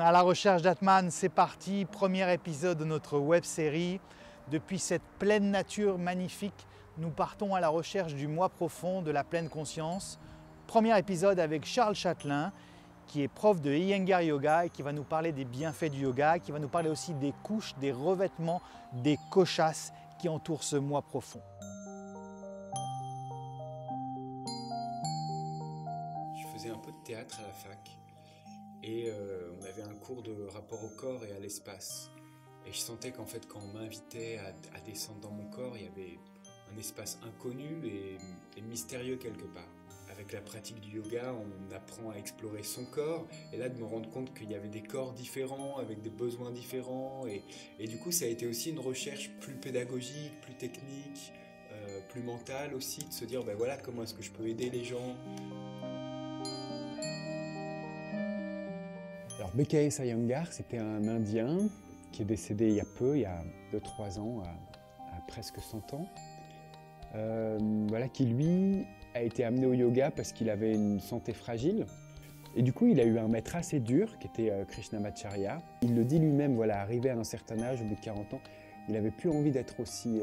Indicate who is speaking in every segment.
Speaker 1: À la recherche d'Atman, c'est parti, premier épisode de notre web-série. Depuis cette pleine nature magnifique, nous partons à la recherche du moi profond, de la pleine conscience. Premier épisode avec Charles Chatelain, qui est prof de Iyengar Yoga et qui va nous parler des bienfaits du yoga, qui va nous parler aussi des couches, des revêtements, des koshas qui entourent ce moi profond.
Speaker 2: Je faisais un peu de théâtre à la fac et on avait un cours de rapport au corps et à l'espace. Et je sentais qu'en fait quand on m'invitait à descendre dans mon corps, il y avait un espace inconnu et mystérieux quelque part. Avec la pratique du yoga, on apprend à explorer son corps et là de me rendre compte qu'il y avait des corps différents, avec des besoins différents et du coup ça a été aussi une recherche plus pédagogique, plus technique, plus mentale aussi, de se dire ben voilà comment est-ce que je peux aider les gens.
Speaker 3: Alors B.K.S. Iyengar, c'était un Indien qui est décédé il y a peu, il y a 2-3 ans, à presque 100 ans. Voilà, qui lui a été amené au yoga parce qu'il avait une santé fragile. Et du coup, il a eu un maître assez dur, qui était Krishnamacharya. Il le dit lui-même, voilà, arrivé à un certain âge, au bout de 40 ans, il n'avait plus envie d'être aussi,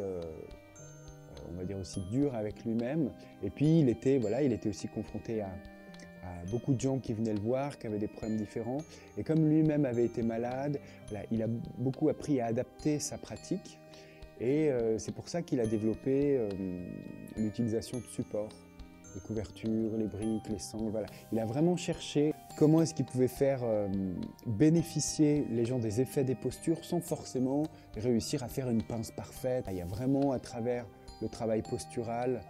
Speaker 3: on va dire aussi dur avec lui-même. Et puis, il était aussi confronté à beaucoup de gens qui venaient le voir, qui avaient des problèmes différents. Et comme lui-même avait été malade, voilà, il a beaucoup appris à adapter sa pratique. Et c'est pour ça qu'il a développé l'utilisation de supports, les couvertures, les briques, les sangles, voilà. Il a vraiment cherché comment est-ce qu'il pouvait faire bénéficier les gens des effets des postures sans forcément réussir à faire une pince parfaite. Il y a vraiment à travers le travail postural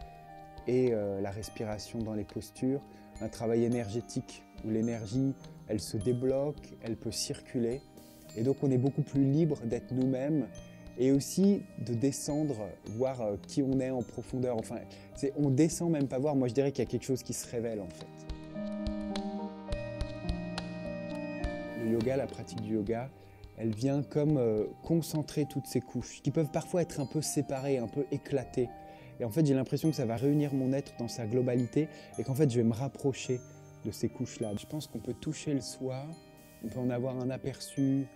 Speaker 3: et la respiration dans les postures, un travail énergétique où l'énergie, elle se débloque, elle peut circuler. Et donc on est beaucoup plus libre d'être nous-mêmes et aussi de descendre, voir qui on est en profondeur. Enfin, on descend même pas voir, moi je dirais qu'il y a quelque chose qui se révèle en fait. Le yoga, la pratique du yoga, elle vient comme concentrer toutes ces couches qui peuvent parfois être un peu séparées, un peu éclatées. Et en fait, j'ai l'impression que ça va réunir mon être dans sa globalité et qu'en fait, je vais me rapprocher de ces couches-là. Je pense qu'on peut toucher le soi, on peut en avoir un aperçu,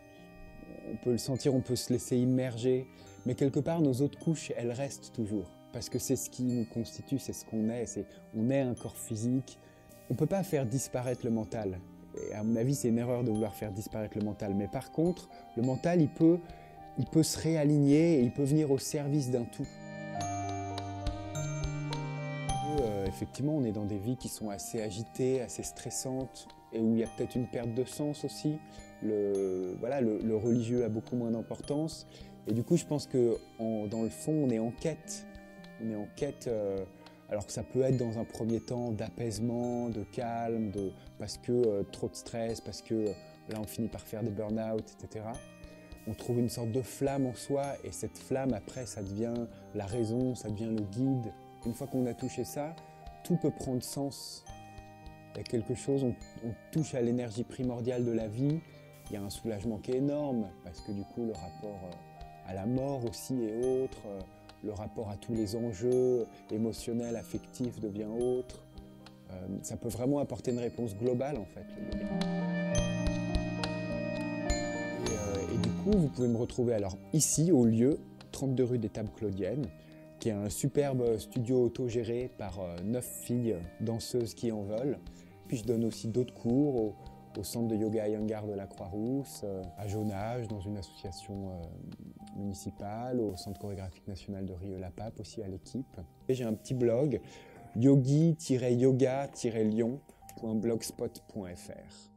Speaker 3: on peut le sentir, on peut se laisser immerger, mais quelque part, nos autres couches, elles restent toujours. Parce que c'est ce qui nous constitue, c'est ce qu'on est, on est un corps physique. On ne peut pas faire disparaître le mental. Et à mon avis, c'est une erreur de vouloir faire disparaître le mental. Mais par contre, le mental, il peut se réaligner et il peut venir au service d'un tout. Effectivement, on est dans des vies qui sont assez agitées, assez stressantes, et où il y a peut-être une perte de sens aussi. Le religieux a beaucoup moins d'importance. Et du coup, je pense que dans le fond, on est en quête. On est en quête, alors que ça peut être dans un premier temps d'apaisement, de calme, parce que trop de stress, parce que là, on finit par faire des burn-out, etc. On trouve une sorte de flamme en soi, et cette flamme, après, ça devient la raison, ça devient le guide. Une fois qu'on a touché ça, tout peut prendre sens. Il y a quelque chose, on touche à l'énergie primordiale de la vie. Il y a un soulagement qui est énorme, parce que du coup, le rapport à la mort aussi est autre. Le rapport à tous les enjeux émotionnels, affectifs devient autre. Ça peut vraiment apporter une réponse globale, en fait, le yoga. Et du coup, vous pouvez me retrouver alors ici, au lieu, 32 rue des Tables Claudiennes, qui est un superbe studio autogéré par 9 filles danseuses qui en veulent. Puis je donne aussi d'autres cours au centre de yoga Iyengar de la Croix-Rousse, à Jonage, dans une association municipale, au centre chorégraphique national de Rieux-la-Pape, aussi à l'équipe. Et j'ai un petit blog, yogi-yoga-lyon.blogspot.fr.